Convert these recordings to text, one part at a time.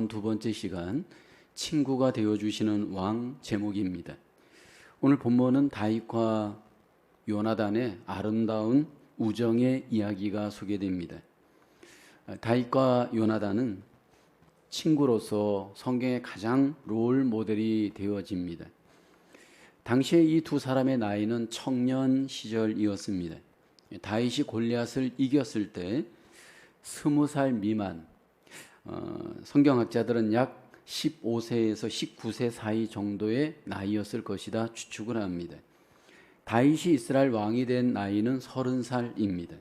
두 번째 시간 친구가 되어주시는 왕 제목입니다. 오늘 본문은 다윗과 요나단의 아름다운 우정의 이야기가 소개됩니다. 다윗과 요나단은 친구로서 성경의 가장 롤 모델이 되어집니다. 당시에 이 두 사람의 나이는 청년 시절이었습니다. 다윗이 골리앗을 이겼을 때 20살 미만, 성경학자들은 약 15세에서 19세 사이 정도의 나이였을 것이다 추측을 합니다. 다윗이 이스라엘 왕이 된 나이는 30살입니다.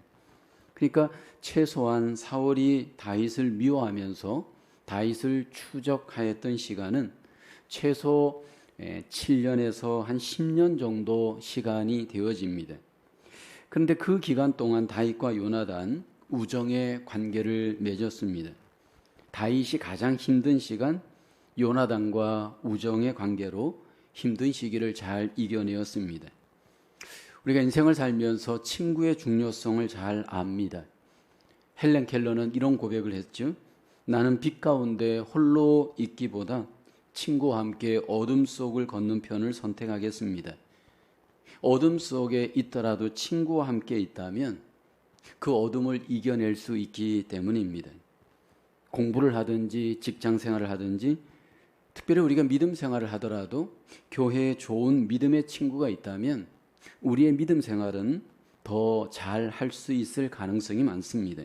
그러니까 최소한 사울이 다윗을 미워하면서 다윗을 추적하였던 시간은 최소 7년에서 한 10년 정도 시간이 되어집니다. 그런데 그 기간 동안 다윗과 요나단 우정의 관계를 맺었습니다. 다윗이 가장 힘든 시간, 요나단과 우정의 관계로 힘든 시기를 잘 이겨내었습니다. 우리가 인생을 살면서 친구의 중요성을 잘 압니다. 헬렌 켈러는 이런 고백을 했죠. 나는 빛 가운데 홀로 있기보다 친구와 함께 어둠 속을 걷는 편을 선택하겠습니다. 어둠 속에 있더라도 친구와 함께 있다면 그 어둠을 이겨낼 수 있기 때문입니다. 공부를 하든지 직장 생활을 하든지 특별히 우리가 믿음 생활을 하더라도 교회에 좋은 믿음의 친구가 있다면 우리의 믿음 생활은 더 잘 할 수 있을 가능성이 많습니다.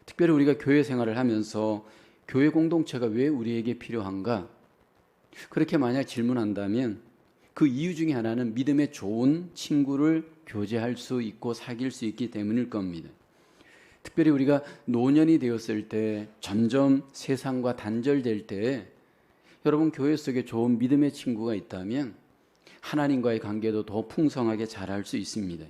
특별히 우리가 교회 생활을 하면서 교회 공동체가 왜 우리에게 필요한가? 그렇게 만약 질문한다면 그 이유 중에 하나는 믿음의 좋은 친구를 교제할 수 있고 사귈 수 있기 때문일 겁니다. 특별히 우리가 노년이 되었을 때 점점 세상과 단절될 때 여러분 교회 속에 좋은 믿음의 친구가 있다면 하나님과의 관계도 더 풍성하게 잘할 수 있습니다.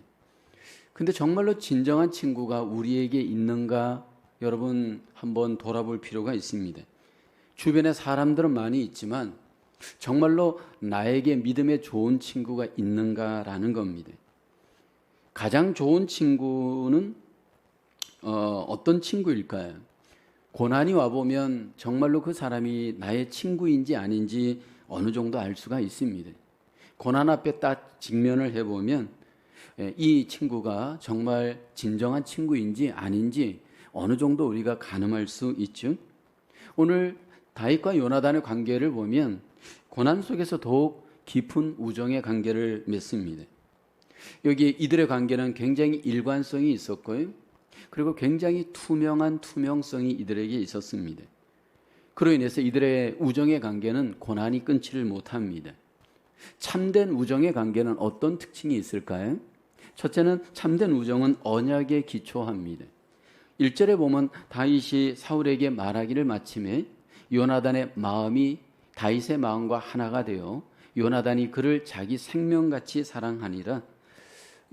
근데 정말로 진정한 친구가 우리에게 있는가 여러분 한번 돌아볼 필요가 있습니다. 주변에 사람들은 많이 있지만 정말로 나에게 믿음의 좋은 친구가 있는가라는 겁니다. 가장 좋은 친구는 어떤 친구일까요? 고난이 와보면 정말로 그 사람이 나의 친구인지 아닌지 어느 정도 알 수가 있습니다. 고난 앞에 딱 직면을 해보면 이 친구가 정말 진정한 친구인지 아닌지 어느 정도 우리가 가늠할 수 있죠. 오늘 다윗과 요나단의 관계를 보면 고난 속에서 더욱 깊은 우정의 관계를 맺습니다. 여기 이들의 관계는 굉장히 일관성이 있었고요. 그리고 굉장히 투명한 투명성이 이들에게 있었습니다. 그로 인해서 이들의 우정의 관계는 고난이 끊지를 못합니다. 참된 우정의 관계는 어떤 특징이 있을까요? 첫째는 참된 우정은 언약에 기초합니다. 1절에 보면 다윗이 사울에게 말하기를 마침에 요나단의 마음이 다윗의 마음과 하나가 되어 요나단이 그를 자기 생명같이 사랑하니라.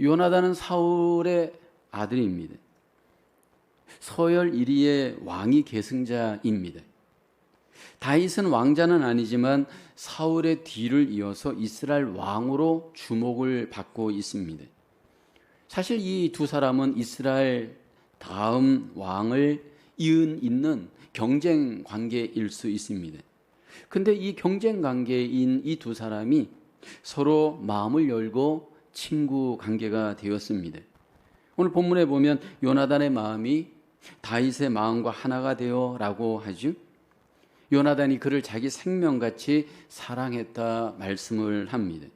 요나단은 사울의 아들입니다. 서열 1위의 왕위 계승자입니다. 다윗은 왕자는 아니지만 사울의 뒤를 이어서 이스라엘 왕으로 주목을 받고 있습니다. 사실 이 두 사람은 이스라엘 다음 왕을 잇는 경쟁 관계일 수 있습니다. 근데 이 경쟁 관계인 이 두 사람이 서로 마음을 열고 친구 관계가 되었습니다. 오늘 본문에 보면 요나단의 마음이 다윗의 마음과 하나가 되어라고 하죠. 요나단이 그를 자기 생명같이 사랑했다 말씀을 합니다.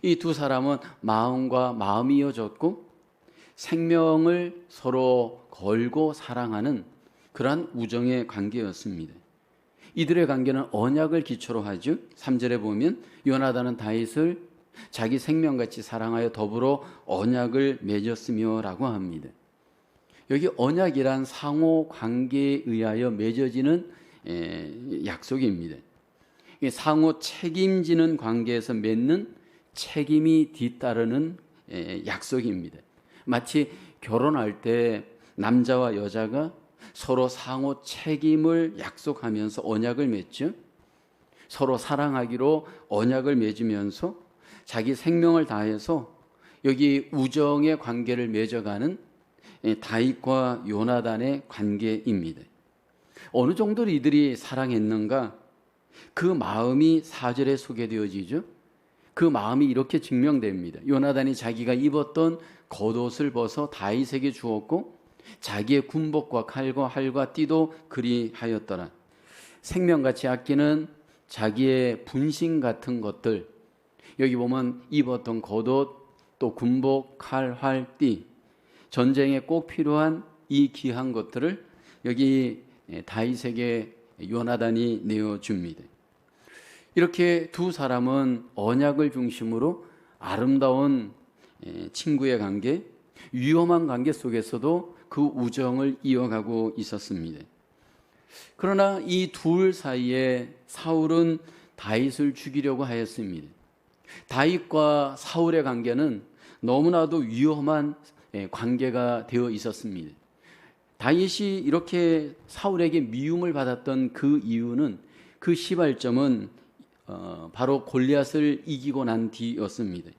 이 두 사람은 마음과 마음이 이어졌고 생명을 서로 걸고 사랑하는 그러한 우정의 관계였습니다. 이들의 관계는 언약을 기초로 하죠. 3절에 보면 요나단은 다윗을 자기 생명같이 사랑하여 더불어 언약을 맺었으며 라고 합니다. 여기 언약이란 상호 관계에 의하여 맺어지는 약속입니다. 상호 책임지는 관계에서 맺는 책임이 뒤따르는 약속입니다. 마치 결혼할 때 남자와 여자가 서로 상호 책임을 약속하면서 언약을 맺죠. 서로 사랑하기로 언약을 맺으면서 자기 생명을 다해서 여기 우정의 관계를 맺어가는 다윗과 요나단의 관계입니다. 어느 정도로 이들이 사랑했는가? 그 마음이 4절에 소개되어지죠. 그 마음이 이렇게 증명됩니다. 요나단이 자기가 입었던 겉옷을 벗어 다윗에게 주었고 자기의 군복과 칼과 활과 띠도 그리하였더라. 생명같이 아끼는 자기의 분신 같은 것들, 여기 보면 입었던 겉옷, 또 군복, 칼, 활, 띠, 전쟁에 꼭 필요한 이 귀한 것들을 여기 다윗에게 요나단이 내어줍니다. 이렇게 두 사람은 언약을 중심으로 아름다운 친구의 관계, 위험한 관계 속에서도 그 우정을 이어가고 있었습니다. 그러나 이 둘 사이에 사울은 다윗을 죽이려고 하였습니다. 다윗과 사울의 관계는 너무나도 위험한 관계가 되어 있었습니다. 다윗이 이렇게 사울에게 미움을 받았던 그 이유는, 그 시발점은 바로 골리앗을 이기고 난 뒤였습니다.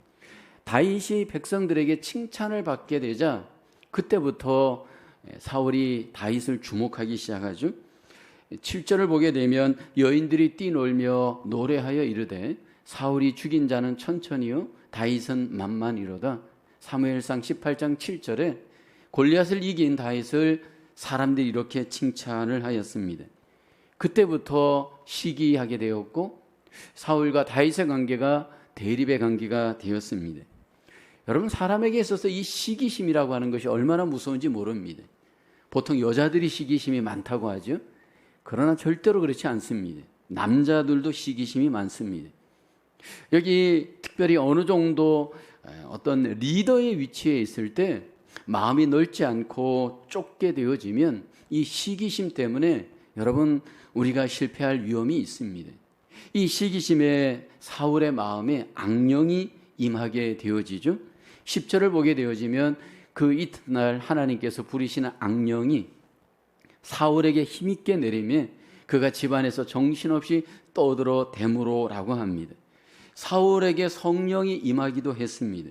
다윗이 백성들에게 칭찬을 받게 되자 그때부터 사울이 다윗을 주목하기 시작하죠. 7절을 보게 되면 여인들이 뛰놀며 노래하여 이르되 사울이 죽인 자는 천천히요 다윗은 만만이로다. 사무엘상 18장 7절에 골리앗을 이긴 다윗을 사람들이 이렇게 칭찬을 하였습니다. 그때부터 시기하게 되었고 사울과 다윗의 관계가 대립의 관계가 되었습니다. 여러분, 사람에게 있어서 이 시기심이라고 하는 것이 얼마나 무서운지 모릅니다. 보통 여자들이 시기심이 많다고 하죠. 그러나 절대로 그렇지 않습니다. 남자들도 시기심이 많습니다. 여기 특별히 어느 정도 어떤 리더의 위치에 있을 때 마음이 넓지 않고 좁게 되어지면 이 시기심 때문에 여러분 우리가 실패할 위험이 있습니다. 이 시기심에 사울의 마음에 악령이 임하게 되어지죠. 10절을 보게 되어지면 그 이튿날 하나님께서 부리시는 악령이 사울에게 힘있게 내리며 그가 집안에서 정신없이 떠들어 대므로라고 합니다. 사울에게 성령이 임하기도 했습니다.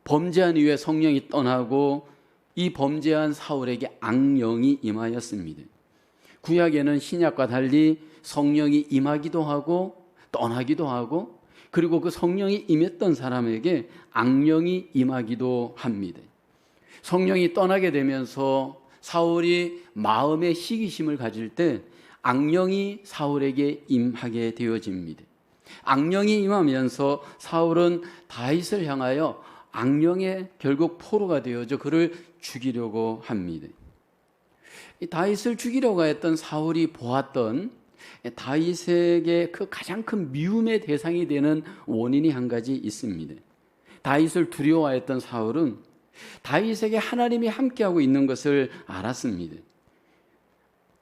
범죄한 이후에 성령이 떠나고 이 범죄한 사울에게 악령이 임하였습니다. 구약에는 신약과 달리 성령이 임하기도 하고 떠나기도 하고, 그리고 그 성령이 임했던 사람에게 악령이 임하기도 합니다. 성령이 떠나게 되면서 사울이 마음의 시기심을 가질 때 악령이 사울에게 임하게 되어집니다. 악령이 임하면서 사울은 다윗을 향하여 악령의 결국 포로가 되어져 그를 죽이려고 합니다. 이 다윗을 죽이려고 했던 사울이 보았던 다윗에게 그 가장 큰 미움의 대상이 되는 원인이 한 가지 있습니다. 다윗을 두려워했던 사울은 다윗에게 하나님이 함께하고 있는 것을 알았습니다.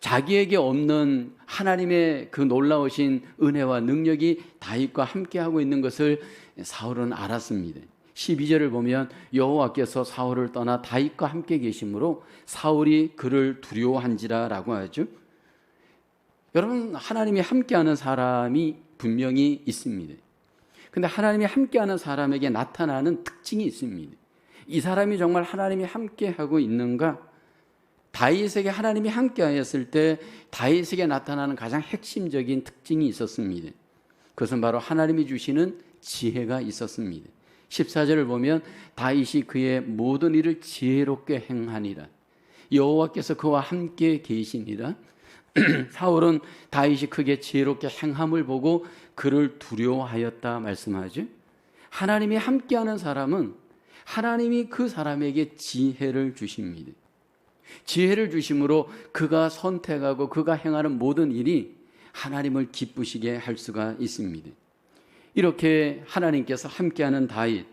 자기에게 없는 하나님의 그 놀라우신 은혜와 능력이 다윗과 함께하고 있는 것을 사울은 알았습니다. 12절을 보면 여호와께서 사울을 떠나 다윗과 함께 계심으로 사울이 그를 두려워한지라 라고 하죠. 여러분, 하나님이 함께하는 사람이 분명히 있습니다. 근데 하나님이 함께하는 사람에게 나타나는 특징이 있습니다. 이 사람이 정말 하나님이 함께하고 있는가? 다윗에게 하나님이 함께하였을 때 다윗에게 나타나는 가장 핵심적인 특징이 있었습니다. 그것은 바로 하나님이 주시는 지혜가 있었습니다. 14절을 보면 다윗이 그의 모든 일을 지혜롭게 행하니라. 여호와께서 그와 함께 계시니라. 사울은 다윗이 크게 지혜롭게 행함을 보고 그를 두려워하였다 말씀하죠. 하나님이 함께하는 사람은 하나님이 그 사람에게 지혜를 주십니다. 지혜를 주심으로 그가 선택하고 그가 행하는 모든 일이 하나님을 기쁘시게 할 수가 있습니다. 이렇게 하나님께서 함께하는 다윗,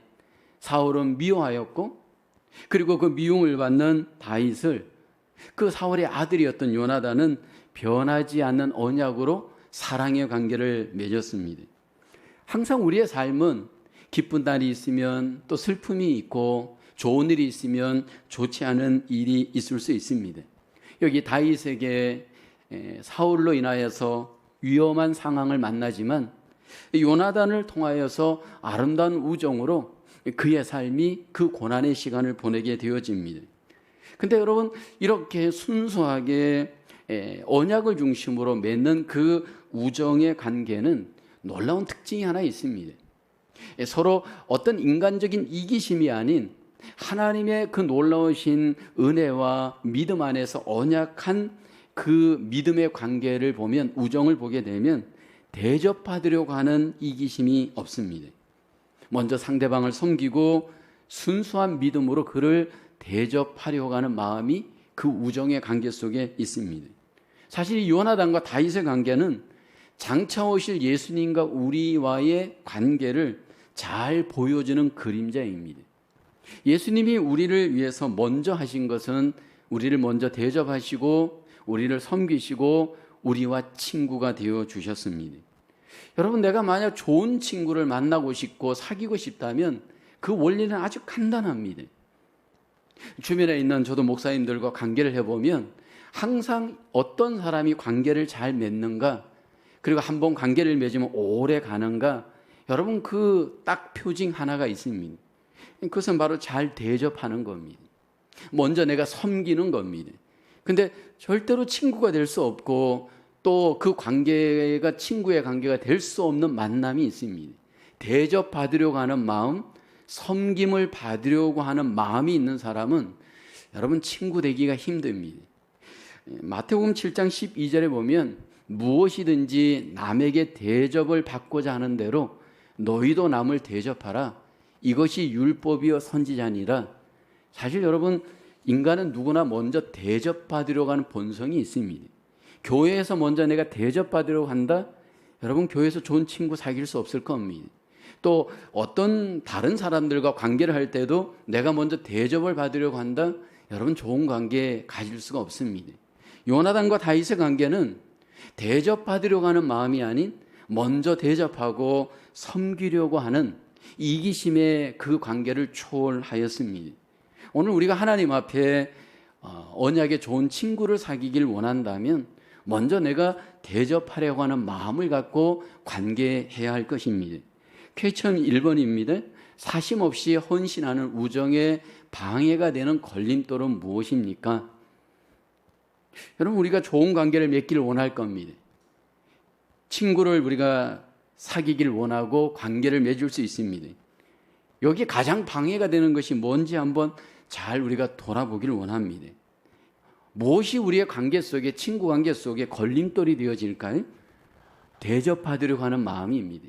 사울은 미워하였고, 그리고 그 미움을 받는 다윗을 그 사울의 아들이었던 요나단은 변하지 않는 언약으로 사랑의 관계를 맺었습니다. 항상 우리의 삶은 기쁜 날이 있으면 또 슬픔이 있고 좋은 일이 있으면 좋지 않은 일이 있을 수 있습니다. 여기 다윗에게 사울로 인하여서 위험한 상황을 만나지만 요나단을 통하여서 아름다운 우정으로 그의 삶이 그 고난의 시간을 보내게 되어집니다. 근데 여러분, 이렇게 순수하게 언약을 중심으로 맺는 그 우정의 관계는 놀라운 특징이 하나 있습니다. 서로 어떤 인간적인 이기심이 아닌 하나님의 그 놀라우신 은혜와 믿음 안에서 언약한 그 믿음의 관계를 보면, 우정을 보게 되면 대접받으려고 하는 이기심이 없습니다. 먼저 상대방을 섬기고 순수한 믿음으로 그를 대접하려고 하는 마음이 그 우정의 관계 속에 있습니다. 사실 이 요나단과 다윗의 관계는 장차 오실 예수님과 우리와의 관계를 잘 보여주는 그림자입니다. 예수님이 우리를 위해서 먼저 하신 것은 우리를 먼저 대접하시고 우리를 섬기시고 우리와 친구가 되어 주셨습니다. 여러분, 내가 만약 좋은 친구를 만나고 싶고 사귀고 싶다면 그 원리는 아주 간단합니다. 주변에 있는 저도 목사님들과 관계를 해보면 항상 어떤 사람이 관계를 잘 맺는가, 그리고 한번 관계를 맺으면 오래 가는가, 여러분 그 딱 표징 하나가 있습니다. 그것은 바로 잘 대접하는 겁니다. 먼저 내가 섬기는 겁니다. 근데 절대로 친구가 될 수 없고 또 그 관계가 친구의 관계가 될 수 없는 만남이 있습니다. 대접받으려고 하는 마음, 섬김을 받으려고 하는 마음이 있는 사람은 여러분 친구 되기가 힘듭니다. 마태복음 7장 12절에 보면 무엇이든지 남에게 대접을 받고자 하는 대로 너희도 남을 대접하라. 이것이 율법이요 선지자니라. 사실 여러분, 인간은 누구나 먼저 대접받으려고 하는 본성이 있습니다. 교회에서 먼저 내가 대접받으려고 한다? 여러분, 교회에서 좋은 친구 사귈 수 없을 겁니다. 또 어떤 다른 사람들과 관계를 할 때도 내가 먼저 대접을 받으려고 한다? 여러분, 좋은 관계 가질 수가 없습니다. 요나단과 다윗의 관계는 대접받으려고 하는 마음이 아닌 먼저 대접하고 섬기려고 하는 이기심의 그 관계를 초월하였습니다. 오늘 우리가 하나님 앞에 언약의 좋은 친구를 사귀길 원한다면 먼저 내가 대접하려고 하는 마음을 갖고 관계해야 할 것입니다. 퀘스천 1번입니다. 사심 없이 헌신하는 우정에 방해가 되는 걸림돌은 무엇입니까? 여러분, 우리가 좋은 관계를 맺기를 원할 겁니다. 친구를 우리가 사귀기를 원하고 관계를 맺을 수 있습니다. 여기 가장 방해가 되는 것이 뭔지 한번 잘 우리가 돌아보기를 원합니다. 무엇이 우리의 관계 속에, 친구 관계 속에 걸림돌이 되어질까요? 대접받으려고 하는 마음입니다.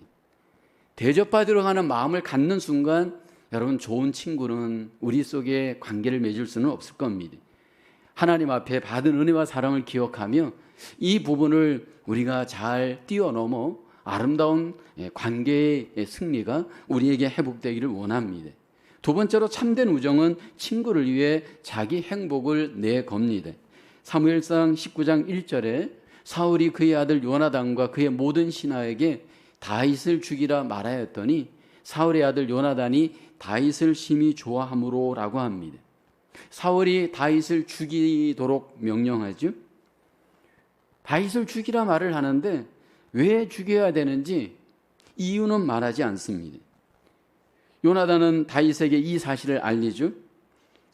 대접받으려고 하는 마음을 갖는 순간 여러분, 좋은 친구는 우리 속에 관계를 맺을 수는 없을 겁니다. 하나님 앞에 받은 은혜와 사랑을 기억하며 이 부분을 우리가 잘 뛰어넘어 아름다운 관계의 승리가 우리에게 회복되기를 원합니다. 두 번째로 참된 우정은 친구를 위해 자기 행복을 내겁니다. 사무엘상 19장 1절에 사울이 그의 아들 요나단과 그의 모든 신하에게 다윗을 죽이라 말하였더니 사울의 아들 요나단이 다윗을 심히 좋아함으로라고 합니다. 사울이 다윗을 죽이도록 명령하죠. 다윗을 죽이라 말을 하는데 왜 죽여야 되는지 이유는 말하지 않습니다. 요나단은 다윗에게 이 사실을 알리죠.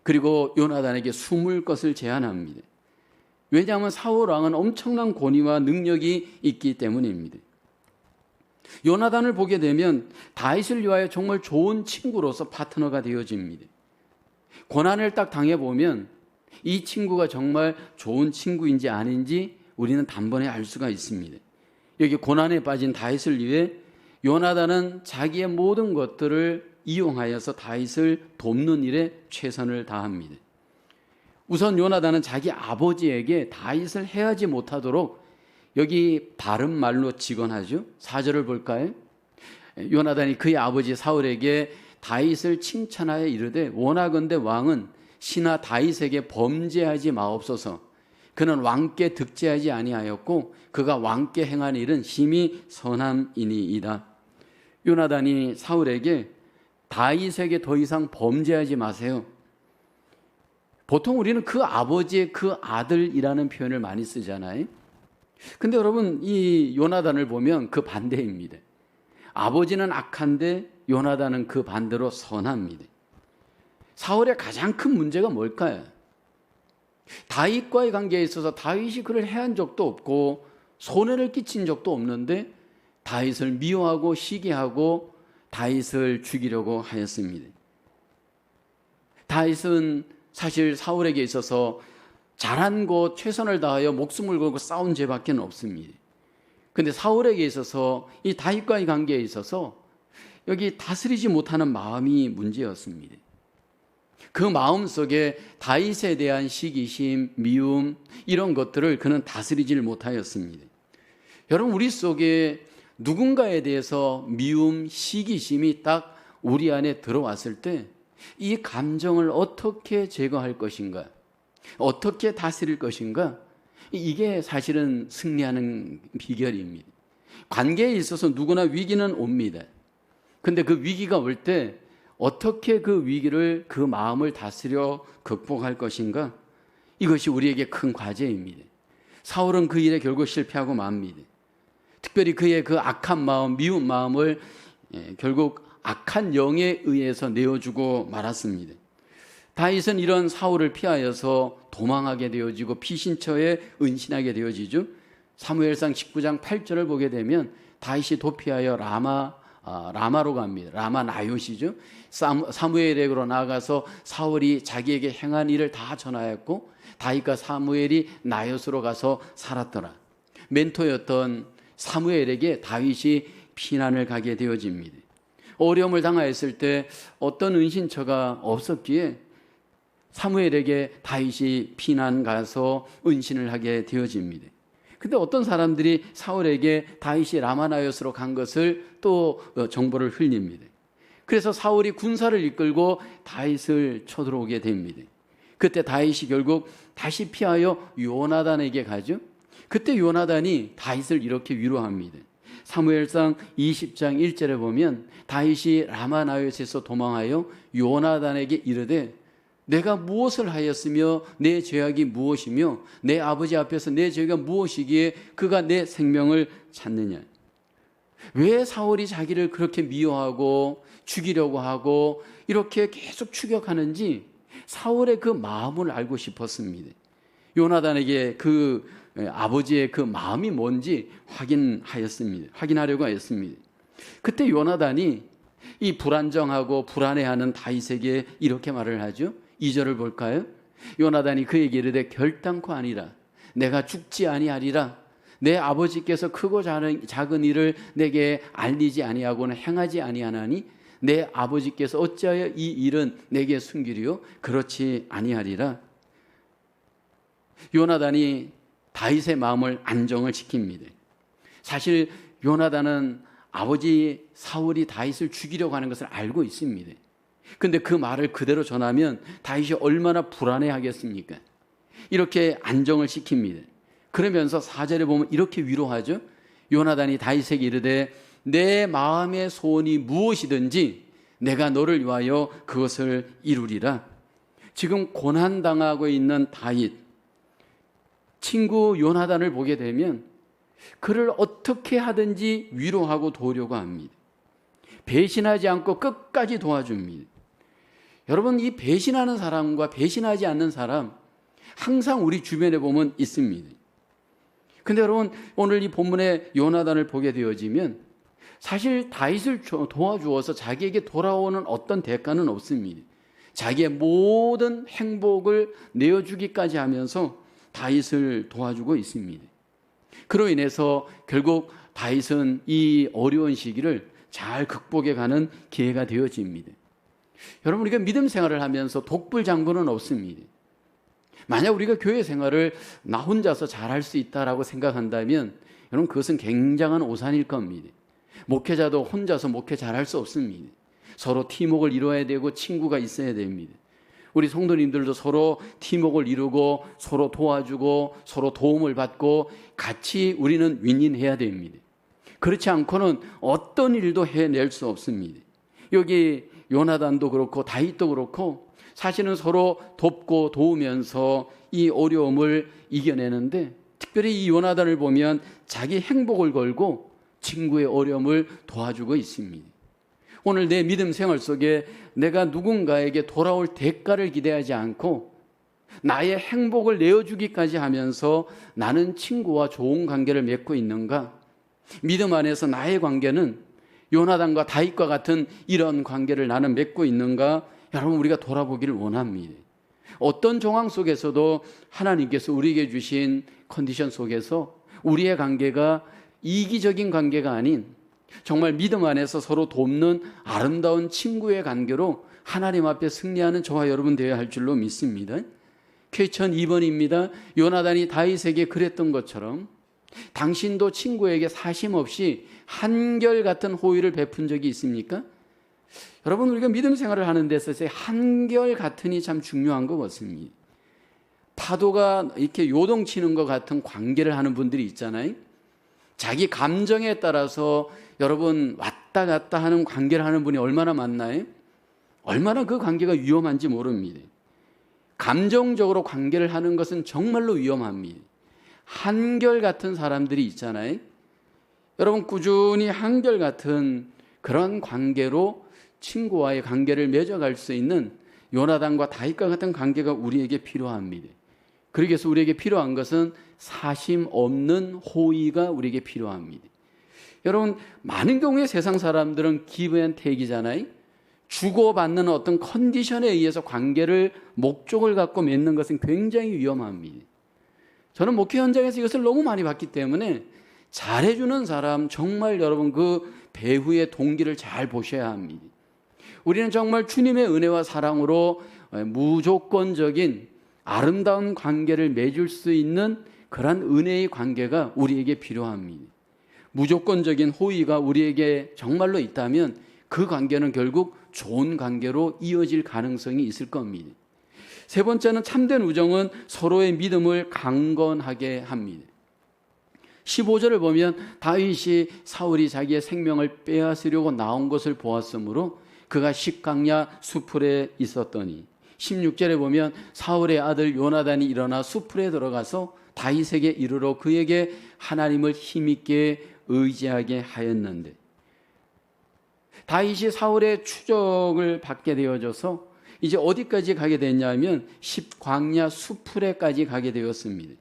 그리고 요나단에게 숨을 것을 제안합니다. 왜냐하면 사울 왕은 엄청난 권위와 능력이 있기 때문입니다. 요나단을 보게 되면 다윗을 위하여 정말 좋은 친구로서 파트너가 되어집니다. 고난을 딱 당해보면 이 친구가 정말 좋은 친구인지 아닌지 우리는 단번에 알 수가 있습니다. 여기 고난에 빠진 다윗을 위해 요나단은 자기의 모든 것들을 이용하여서 다윗을 돕는 일에 최선을 다합니다. 우선 요나단은 자기 아버지에게 다윗을 해하지 못하도록 여기 바른 말로 직언하죠. 4절을 볼까요? 요나단이 그의 아버지 사울에게 다윗을 칭찬하여 이르되 원하건대 왕은 신하 다윗에게 범죄하지 마옵소서. 그는 왕께 득죄하지 아니하였고 그가 왕께 행한 일은 심히 선함이니이다. 요나단이 사울에게 다윗에게 더 이상 범죄하지 마세요. 보통 우리는 그 아버지의 그 아들이라는 표현을 많이 쓰잖아요. 근데 여러분, 이 요나단을 보면 그 반대입니다. 아버지는 악한데 요나단은 그 반대로 선합니다. 사울의 가장 큰 문제가 뭘까요? 다윗과의 관계에 있어서 다윗이 그를 해한 적도 없고 손해를 끼친 적도 없는데 다윗을 미워하고 시기하고 다윗을 죽이려고 하였습니다. 다윗은 사실 사울에게 있어서 잘한 것, 최선을 다하여 목숨을 걸고 싸운 죄밖에 없습니다. 그런데 사울에게 있어서 이 다윗과의 관계에 있어서 여기 다스리지 못하는 마음이 문제였습니다. 그 마음 속에 다윗에 대한 시기심, 미움 이런 것들을 그는 다스리지를 못하였습니다. 여러분, 우리 속에 누군가에 대해서 미움, 시기심이 딱 우리 안에 들어왔을 때 이 감정을 어떻게 제거할 것인가, 어떻게 다스릴 것인가, 이게 사실은 승리하는 비결입니다. 관계에 있어서 누구나 위기는 옵니다. 근데 그 위기가 올 때 어떻게 그 위기를, 그 마음을 다스려 극복할 것인가, 이것이 우리에게 큰 과제입니다. 사울은 그 일에 결국 실패하고 맙니다. 특별히 그의 그 악한 마음, 미운 마음을 결국 악한 영에 의해서 내어주고 말았습니다. 다윗은 이런 사울을 피하여서 도망하게 되어지고 피신처에 은신하게 되어지죠. 사무엘상 19장 8절을 보게 되면 다윗이 도피하여 라마로 갑니다. 라마 나요시죠. 사무엘에게로 나아가서 사울이 자기에게 행한 일을 다 전하였고 다윗과 사무엘이 나요스로 가서 살았더라. 멘토였던 사무엘에게 다윗이 피난을 가게 되어집니다. 어려움을 당하였을 때 어떤 은신처가 없었기에 사무엘에게 다윗이 피난 가서 은신을 하게 되어집니다. 근데 어떤 사람들이 사울에게 다윗이 라마나요스로 간 것을 또 정보를 흘립니다. 그래서 사울이 군사를 이끌고 다윗을 쳐들어오게 됩니다. 그때 다윗이 결국 다시 피하여 요나단에게 가죠. 그때 요나단이 다윗을 이렇게 위로합니다. 사무엘상 20장 1절에 보면 다윗이 라마나요스에서 도망하여 요나단에게 이르되 내가 무엇을 하였으며 내 죄악이 무엇이며 내 아버지 앞에서 내 죄가 무엇이기에 그가 내 생명을 찾느냐. 왜 사울이 자기를 그렇게 미워하고 죽이려고 하고 이렇게 계속 추격하는지 사울의 그 마음을 알고 싶었습니다. 요나단에게 그 아버지의 그 마음이 뭔지 확인하려고 하였습니다. 그때 요나단이 이 불안정하고 불안해하는 다윗에게 이렇게 말을 하죠. 2절을 볼까요? 요나단이 그에게 이르되 결단코 아니라 내가 죽지 아니하리라. 내 아버지께서 크고 작은 일을 내게 알리지 아니하고는 행하지 아니하나니 내 아버지께서 어찌하여 이 일은 내게 숨기리요? 그렇지 아니하리라. 요나단이 다윗의 마음을 안정을 시킵니다. 사실 요나단은 아버지 사울이 다윗을 죽이려고 하는 것을 알고 있습니다. 그런데 그 말을 그대로 전하면 다윗이 얼마나 불안해하겠습니까? 이렇게 안정을 시킵니다. 그러면서 4절에 보면 이렇게 위로하죠. 요나단이 다윗에게 이르되 내 마음의 소원이 무엇이든지 내가 너를 위하여 그것을 이루리라. 지금 고난당하고 있는 다윗, 친구 요나단을 보게 되면 그를 어떻게 하든지 위로하고 도우려고 합니다. 배신하지 않고 끝까지 도와줍니다. 여러분, 이 배신하는 사람과 배신하지 않는 사람 항상 우리 주변에 보면 있습니다. 근데 여러분, 오늘 이 본문의 요나단을 보게 되어지면 사실 다윗을 도와주어서 자기에게 돌아오는 어떤 대가는 없습니다. 자기의 모든 행복을 내어주기까지 하면서 다윗을 도와주고 있습니다. 그로 인해서 결국 다윗은 이 어려운 시기를 잘 극복해가는 기회가 되어집니다. 여러분, 우리가 믿음 생활을 하면서 독불장군은 없습니다. 만약 우리가 교회 생활을 나 혼자서 잘할 수 있다라고 생각한다면 여러분, 그것은 굉장한 오산일 겁니다. 목회자도 혼자서 목회 잘할 수 없습니다. 서로 팀워크를 이루어야 되고 친구가 있어야 됩니다. 우리 성도님들도 서로 팀워크를 이루고 서로 도와주고 서로 도움을 받고 같이 우리는 윈윈해야 됩니다. 그렇지 않고는 어떤 일도 해낼 수 없습니다. 여기 요나단도 그렇고 다윗도 그렇고 사실은 서로 돕고 도우면서 이 어려움을 이겨내는데, 특별히 이 요나단을 보면 자기 행복을 걸고 친구의 어려움을 도와주고 있습니다. 오늘 내 믿음 생활 속에 내가 누군가에게 돌아올 대가를 기대하지 않고 나의 행복을 내어주기까지 하면서 나는 친구와 좋은 관계를 맺고 있는가? 믿음 안에서 나의 관계는 요나단과 다윗과 같은 이런 관계를 나는 맺고 있는가? 여러분, 우리가 돌아보기를 원합니다. 어떤 정황 속에서도 하나님께서 우리에게 주신 컨디션 속에서 우리의 관계가 이기적인 관계가 아닌 정말 믿음 안에서 서로 돕는 아름다운 친구의 관계로 하나님 앞에 승리하는 저와 여러분 되어야 할 줄로 믿습니다. 퀘스천 2번입니다. 요나단이 다윗에게 그랬던 것처럼 당신도 친구에게 사심 없이 한결같은 호의를 베푼 적이 있습니까? 여러분, 우리가 믿음 생활을 하는 데 있어서 한결같으니 참 중요한 것 같습니다. 파도가 이렇게 요동치는 것 같은 관계를 하는 분들이 있잖아요. 자기 감정에 따라서 여러분 왔다 갔다 하는 관계를 하는 분이 얼마나 많나요? 얼마나 그 관계가 위험한지 모릅니다. 감정적으로 관계를 하는 것은 정말로 위험합니다. 한결같은 사람들이 있잖아요. 여러분, 꾸준히 한결같은 그런 관계로 친구와의 관계를 맺어갈 수 있는 요나단과 다윗과 같은 관계가 우리에게 필요합니다. 그러기 위해서 우리에게 필요한 것은 사심 없는 호의가 우리에게 필요합니다. 여러분, 많은 경우에 세상 사람들은 give and take이잖아요. 주고받는 어떤 컨디션에 의해서 관계를 목적을 갖고 맺는 것은 굉장히 위험합니다. 저는 목회 현장에서 이것을 너무 많이 봤기 때문에 잘해주는 사람, 정말 여러분 그 배후의 동기를 잘 보셔야 합니다. 우리는 정말 주님의 은혜와 사랑으로 무조건적인 아름다운 관계를 맺을 수 있는 그런 은혜의 관계가 우리에게 필요합니다. 무조건적인 호의가 우리에게 정말로 있다면 그 관계는 결국 좋은 관계로 이어질 가능성이 있을 겁니다. 세 번째는 참된 우정은 서로의 믿음을 강건하게 합니다. 15절을 보면 다윗이 사울이 자기의 생명을 빼앗으려고 나온 것을 보았으므로 그가 식강야 수풀에 있었더니, 16절에 보면 사울의 아들 요나단이 일어나 수풀에 들어가서 다윗에게 이르러 그에게 하나님을 힘있게 의지하게 하였는데, 다윗이 사울의 추적을 받게 되어져서 이제 어디까지 가게 됐냐면 십광야 수풀에까지 가게 되었습니다.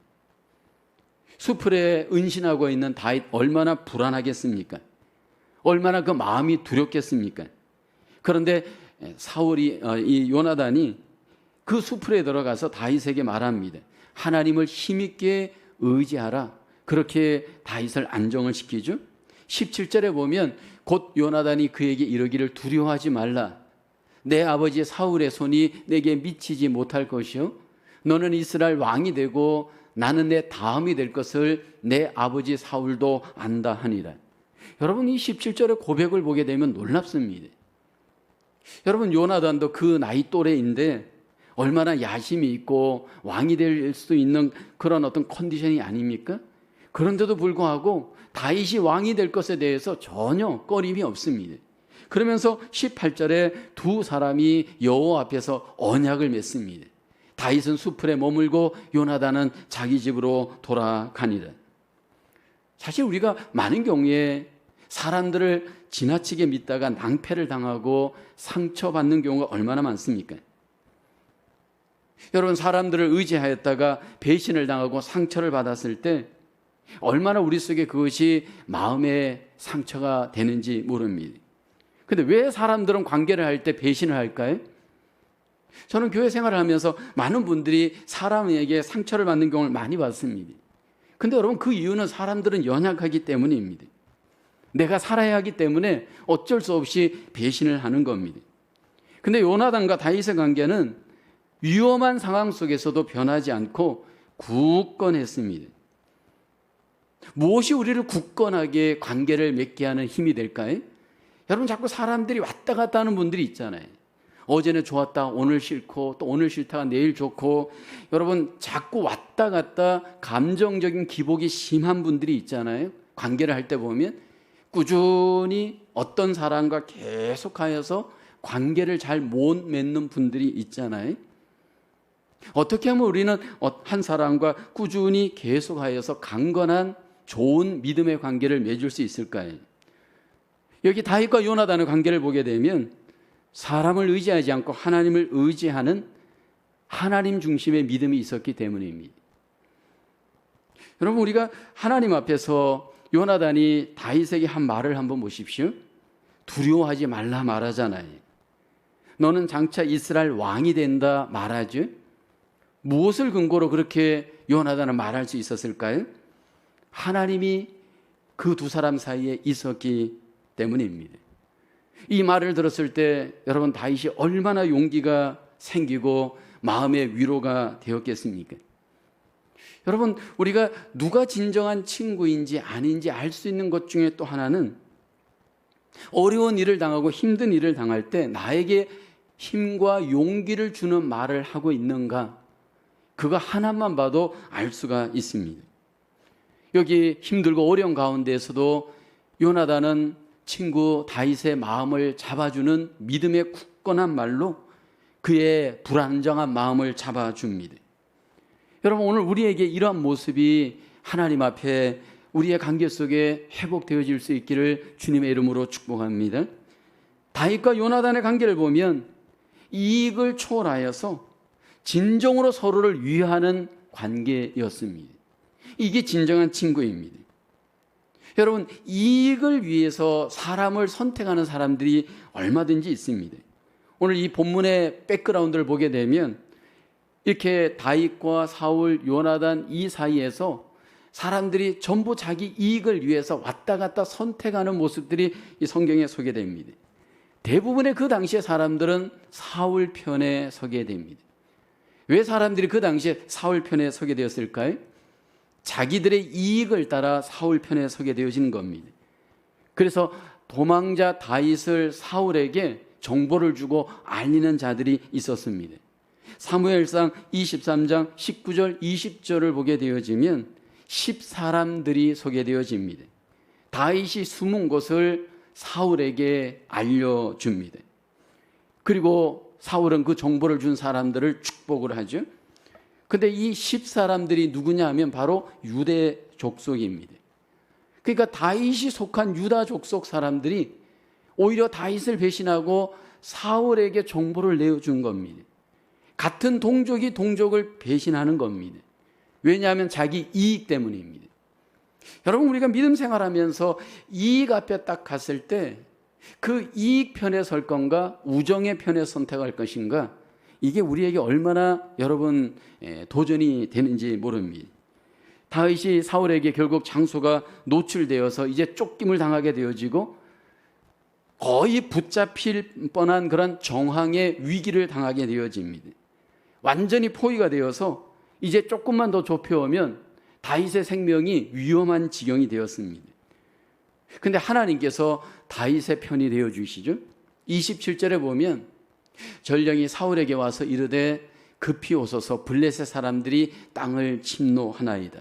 수풀에 은신하고 있는 다윗 얼마나 불안하겠습니까? 얼마나 그 마음이 두렵겠습니까? 그런데 이 요나단이 그 수풀에 들어가서 다윗에게 말합니다. 하나님을 힘있게 의지하라. 그렇게 다윗을 안정을 시키죠. 17절에 보면 곧 요나단이 그에게 이르기를 두려워하지 말라. 내 아버지 사울의 손이 내게 미치지 못할 것이요 너는 이스라엘 왕이 되고 나는 내 다음이 될 것을 내 아버지 사울도 안다 하니라. 여러분, 이 17절의 고백을 보게 되면 놀랍습니다. 여러분, 요나단도 그 나이 또래인데 얼마나 야심이 있고 왕이 될 수 있는 그런 어떤 컨디션이 아닙니까? 그런데도 불구하고 다윗이 왕이 될 것에 대해서 전혀 꺼림이 없습니다. 그러면서 18절에 두 사람이 여호와 앞에서 언약을 맺습니다. 다윗은 수풀에 머물고 요나단은 자기 집으로 돌아가니라. 사실 우리가 많은 경우에 사람들을 지나치게 믿다가 낭패를 당하고 상처받는 경우가 얼마나 많습니까? 여러분, 사람들을 의지하였다가 배신을 당하고 상처를 받았을 때 얼마나 우리 속에 그것이 마음의 상처가 되는지 모릅니다. 근데 왜 사람들은 관계를 할 때 배신을 할까요? 저는 교회 생활을 하면서 많은 분들이 사람에게 상처를 받는 경우를 많이 봤습니다. 근데 여러분, 그 이유는 사람들은 연약하기 때문입니다. 내가 살아야 하기 때문에 어쩔 수 없이 배신을 하는 겁니다. 근데 요나단과 다윗의 관계는 위험한 상황 속에서도 변하지 않고 굳건했습니다. 무엇이 우리를 굳건하게 관계를 맺게 하는 힘이 될까요? 여러분, 자꾸 사람들이 왔다 갔다 하는 분들이 있잖아요. 어제는 좋았다 오늘 싫고, 또 오늘 싫다가 내일 좋고, 여러분 자꾸 왔다 갔다 감정적인 기복이 심한 분들이 있잖아요. 관계를 할 때 보면 꾸준히 어떤 사람과 계속하여서 관계를 잘 못 맺는 분들이 있잖아요. 어떻게 하면 우리는 한 사람과 꾸준히 계속하여서 강건한 좋은 믿음의 관계를 맺을 수 있을까요? 여기 다윗과 요나단의 관계를 보게 되면 사람을 의지하지 않고 하나님을 의지하는 하나님 중심의 믿음이 있었기 때문입니다. 여러분, 우리가 하나님 앞에서 요나단이 다윗에게 한 말을 한번 보십시오. 두려워하지 말라 말하잖아요. 너는 장차 이스라엘 왕이 된다 말하죠. 무엇을 근거로 그렇게 요나단은 말할 수 있었을까요? 하나님이 그 두 사람 사이에 있었기 때문입니다. 이 말을 들었을 때 여러분, 다윗이 얼마나 용기가 생기고 마음의 위로가 되었겠습니까? 여러분, 우리가 누가 진정한 친구인지 아닌지 알 수 있는 것 중에 또 하나는, 어려운 일을 당하고 힘든 일을 당할 때 나에게 힘과 용기를 주는 말을 하고 있는가, 그거 하나만 봐도 알 수가 있습니다. 여기 힘들고 어려운 가운데에서도 요나단은 친구 다윗의 마음을 잡아주는 믿음의 굳건한 말로 그의 불안정한 마음을 잡아줍니다. 여러분, 오늘 우리에게 이러한 모습이 하나님 앞에 우리의 관계 속에 회복되어질 수 있기를 주님의 이름으로 축복합니다. 다윗과 요나단의 관계를 보면 이익을 초월하여서 진정으로 서로를 위하는 관계였습니다. 이게 진정한 친구입니다. 여러분, 이익을 위해서 사람을 선택하는 사람들이 얼마든지 있습니다. 오늘 이 본문의 백그라운드를 보게 되면 이렇게 다윗과 사울, 요나단 이 사이에서 사람들이 전부 자기 이익을 위해서 왔다 갔다 선택하는 모습들이 이 성경에 소개됩니다. 대부분의 그 당시의 사람들은 사울 편에 서게 됩니다. 왜 사람들이 그 당시에 사울 편에 서게 되었을까요? 자기들의 이익을 따라 사울 편에 서게 되어진 겁니다. 그래서 도망자 다윗을 사울에게 정보를 주고 알리는 자들이 있었습니다. 사무엘상 23장 19절 20절을 보게 되어지면 10사람들이 소개되어집니다. 다윗이 숨은 곳을 사울에게 알려줍니다. 그리고 사울은 그 정보를 준 사람들을 축복을 하죠. 근데 이 10사람들이 누구냐 하면 바로 유대 족속입니다. 그러니까 다윗이 속한 유다 족속 사람들이 오히려 다윗을 배신하고 사울에게 정보를 내어준 겁니다. 같은 동족이 동족을 배신하는 겁니다. 왜냐하면 자기 이익 때문입니다. 여러분, 우리가 믿음 생활하면서 이익 앞에 딱 갔을 때 그 이익 편에 설 건가 우정의 편에 선택할 것인가, 이게 우리에게 얼마나 여러분 도전이 되는지 모릅니다. 다윗이 사울에게 결국 장소가 노출되어서 이제 쫓김을 당하게 되어지고 거의 붙잡힐 뻔한 그런 정황의 위기를 당하게 되어집니다. 완전히 포위가 되어서 이제 조금만 더 좁혀오면 다윗의 생명이 위험한 지경이 되었습니다. 근데 하나님께서 다윗의 편이 되어 주시죠. 27절에 보면 전령이 사울에게 와서 이르되 급히 오소서, 블레셋 사람들이 땅을 침노하나이다.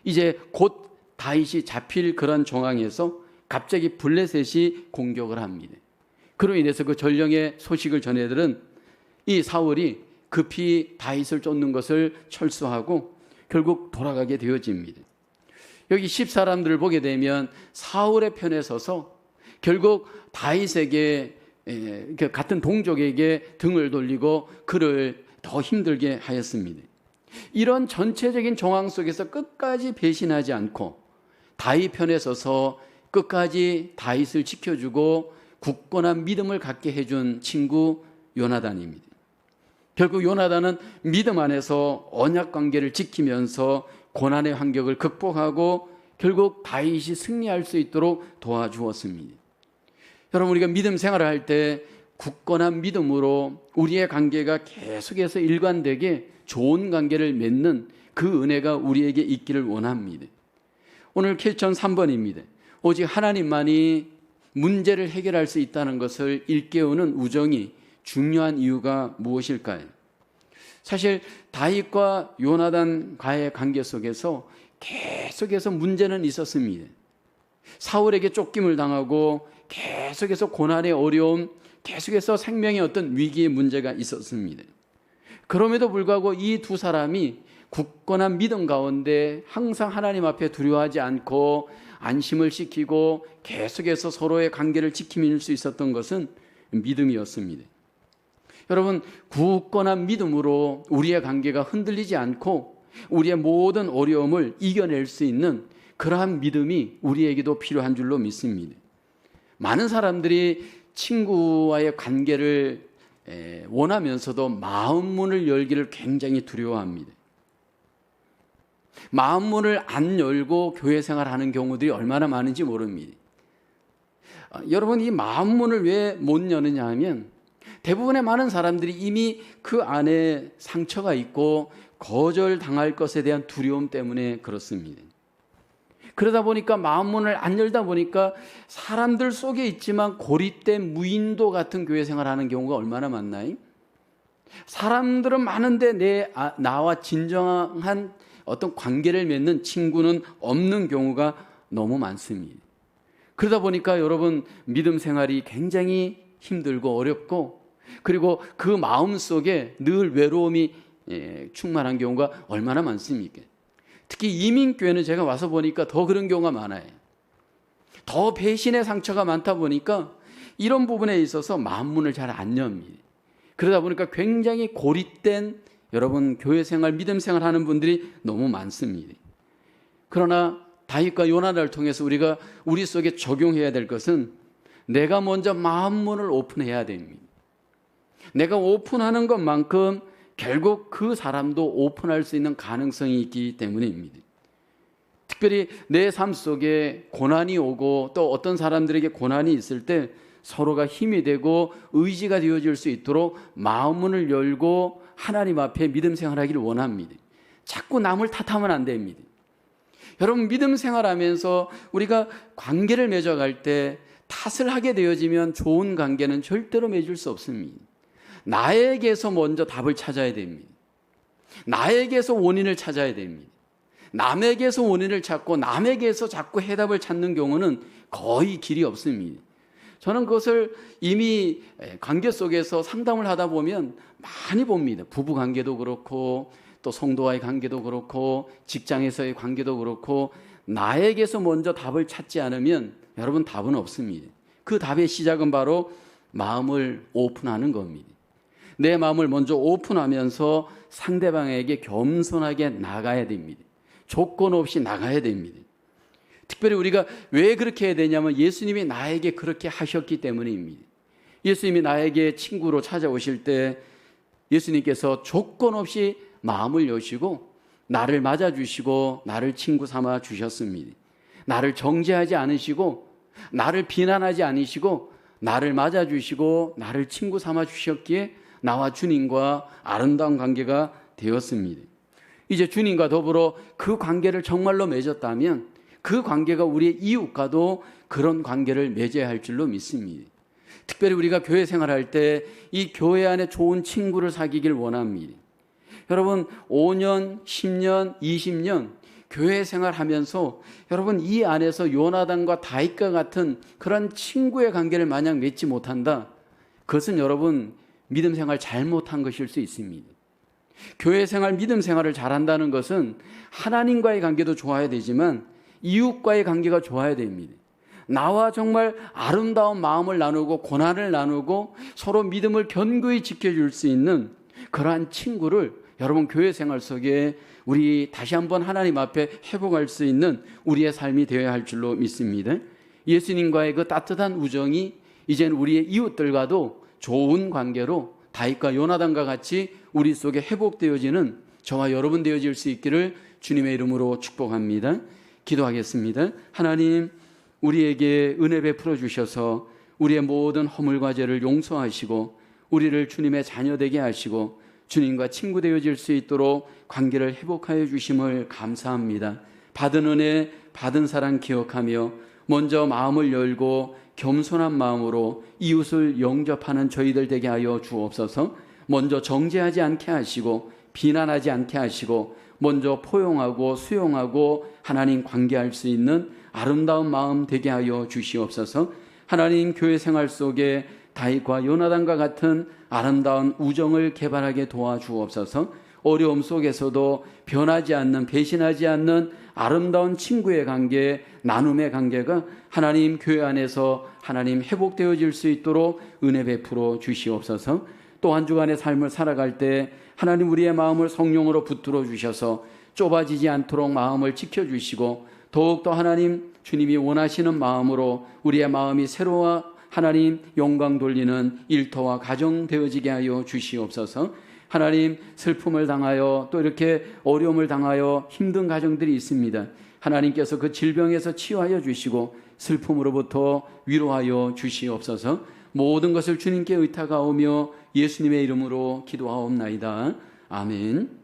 이제 곧 다윗이 잡힐 그런 정황에서 갑자기 블레셋이 공격을 합니다. 그로 인해서 그 전령의 소식을 전해들은 이 사울이 급히 다윗을 쫓는 것을 철수하고 결국 돌아가게 되어집니다. 여기 10사람들을 보게 되면 사울의 편에 서서 결국 다윗에게, 같은 동족에게 등을 돌리고 그를 더 힘들게 하였습니다. 이런 전체적인 정황 속에서 끝까지 배신하지 않고 다윗 편에 서서 끝까지 다윗을 지켜주고 굳건한 믿음을 갖게 해준 친구 요나단입니다. 결국 요나단은 믿음 안에서 언약 관계를 지키면서 고난의 환경을 극복하고 결국 다윗이 승리할 수 있도록 도와주었습니다. 여러분, 우리가 믿음 생활을 할 때 굳건한 믿음으로 우리의 관계가 계속해서 일관되게 좋은 관계를 맺는 그 은혜가 우리에게 있기를 원합니다. 오늘 퀘스천 3번입니다. 오직 하나님만이 문제를 해결할 수 있다는 것을 일깨우는 우정이 중요한 이유가 무엇일까요? 사실 다윗과 요나단과의 관계 속에서 계속해서 문제는 있었습니다. 사울에게 쫓김을 당하고 계속해서 고난의 어려움, 계속해서 생명의 어떤 위기의 문제가 있었습니다. 그럼에도 불구하고 이 두 사람이 굳건한 믿음 가운데 항상 하나님 앞에 두려워하지 않고 안심을 시키고 계속해서 서로의 관계를 지키밀 수 있었던 것은 믿음이었습니다. 여러분, 굳건한 믿음으로 우리의 관계가 흔들리지 않고 우리의 모든 어려움을 이겨낼 수 있는 그러한 믿음이 우리에게도 필요한 줄로 믿습니다. 많은 사람들이 친구와의 관계를 원하면서도 마음 문을 열기를 굉장히 두려워합니다. 마음 문을 안 열고 교회 생활하는 경우들이 얼마나 많은지 모릅니다. 여러분, 이 마음 문을 왜 못 여느냐 하면 대부분의 많은 사람들이 이미 그 안에 상처가 있고 거절당할 것에 대한 두려움 때문에 그렇습니다. 그러다 보니까 마음 문을 안 열다 보니까 사람들 속에 있지만 고립된 무인도 같은 교회 생활하는 경우가 얼마나 많나요? 사람들은 많은데 나와 진정한 어떤 관계를 맺는 친구는 없는 경우가 너무 많습니다. 그러다 보니까 여러분, 믿음 생활이 굉장히 힘들고 어렵고, 그리고 그 마음 속에 늘 외로움이 충만한 경우가 얼마나 많습니까? 특히 이민교회는 제가 와서 보니까 더 그런 경우가 많아요. 더 배신의 상처가 많다 보니까 이런 부분에 있어서 마음 문을 잘 안 엽니다. 그러다 보니까 굉장히 고립된 여러분 교회 생활, 믿음 생활 하는 분들이 너무 많습니다. 그러나 다윗과 요나단을 통해서 우리가 우리 속에 적용해야 될 것은 내가 먼저 마음 문을 오픈해야 됩니다. 내가 오픈하는 것만큼 결국 그 사람도 오픈할 수 있는 가능성이 있기 때문입니다. 특별히 내 삶 속에 고난이 오고 또 어떤 사람들에게 고난이 있을 때 서로가 힘이 되고 의지가 되어질 수 있도록 마음문을 열고 하나님 앞에 믿음 생활하기를 원합니다. 자꾸 남을 탓하면 안 됩니다. 여러분, 믿음 생활하면서 우리가 관계를 맺어갈 때 탓을 하게 되어지면 좋은 관계는 절대로 맺을 수 없습니다. 나에게서 먼저 답을 찾아야 됩니다. 나에게서 원인을 찾아야 됩니다. 남에게서 원인을 찾고 남에게서 자꾸 해답을 찾는 경우는 거의 길이 없습니다. 저는 그것을 이미 관계 속에서 상담을 하다 보면 많이 봅니다. 부부 관계도 그렇고 또 성도와의 관계도 그렇고 직장에서의 관계도 그렇고 나에게서 먼저 답을 찾지 않으면 여러분 답은 없습니다. 그 답의 시작은 바로 마음을 오픈하는 겁니다. 내 마음을 먼저 오픈하면서 상대방에게 겸손하게 나가야 됩니다. 조건 없이 나가야 됩니다. 특별히 우리가 왜 그렇게 해야 되냐면 예수님이 나에게 그렇게 하셨기 때문입니다. 예수님이 나에게 친구로 찾아오실 때 예수님께서 조건 없이 마음을 여시고 나를 맞아주시고 나를 친구 삼아 주셨습니다. 나를 정죄하지 않으시고 나를 비난하지 않으시고 나를 맞아주시고 나를 친구 삼아 주셨기에 나와 주님과 아름다운 관계가 되었습니다. 이제 주님과 더불어 그 관계를 정말로 맺었다면 그 관계가 우리의 이웃과도 그런 관계를 맺어야 할 줄로 믿습니다. 특별히 우리가 교회 생활할 때 이 교회 안에 좋은 친구를 사귀길 원합니다. 여러분, 5년, 10년, 20년 교회 생활하면서 여러분 이 안에서 요나단과 다윗과 같은 그런 친구의 관계를 만약 맺지 못한다, 그것은 여러분 믿음 생활 잘못한 것일 수 있습니다. 교회 생활, 믿음 생활을 잘한다는 것은 하나님과의 관계도 좋아야 되지만 이웃과의 관계가 좋아야 됩니다. 나와 정말 아름다운 마음을 나누고 고난을 나누고 서로 믿음을 견고히 지켜줄 수 있는 그러한 친구를 여러분 교회 생활 속에 우리 다시 한번 하나님 앞에 회복할 수 있는 우리의 삶이 되어야 할 줄로 믿습니다. 예수님과의 그 따뜻한 우정이 이제는 우리의 이웃들과도 좋은 관계로 다윗과 요나단과 같이 우리 속에 회복되어지는 저와 여러분 되어질 수 있기를 주님의 이름으로 축복합니다. 기도하겠습니다. 하나님, 우리에게 은혜 베풀어 주셔서 우리의 모든 허물과 죄를 용서하시고 우리를 주님의 자녀 되게 하시고 주님과 친구 되어질 수 있도록 관계를 회복하여 주심을 감사합니다. 받은 은혜, 받은 사랑 기억하며 먼저 마음을 열고 겸손한 마음으로 이웃을 영접하는 저희들 되게 하여 주옵소서. 먼저 정죄하지 않게 하시고 비난하지 않게 하시고 먼저 포용하고 수용하고 하나님 관계할 수 있는 아름다운 마음 되게 하여 주시옵소서. 하나님, 교회 생활 속에 다윗과 요나단과 같은 아름다운 우정을 개발하게 도와주옵소서. 어려움 속에서도 변하지 않는, 배신하지 않는 아름다운 친구의 관계, 나눔의 관계가 하나님 교회 안에서 하나님 회복되어질 수 있도록 은혜 베풀어 주시옵소서. 또 한 주간의 삶을 살아갈 때 하나님 우리의 마음을 성령으로 붙들어 주셔서 좁아지지 않도록 마음을 지켜주시고 더욱더 하나님 주님이 원하시는 마음으로 우리의 마음이 새로워 하나님 영광 돌리는 일터와 가정 되어지게 하여 주시옵소서. 하나님 슬픔을 당하여 또 이렇게 어려움을 당하여 힘든 가정들이 있습니다. 하나님께서 그 질병에서 치유하여 주시고 슬픔으로부터 위로하여 주시옵소서. 모든 것을 주님께 의탁하오며 예수님의 이름으로 기도하옵나이다. 아멘.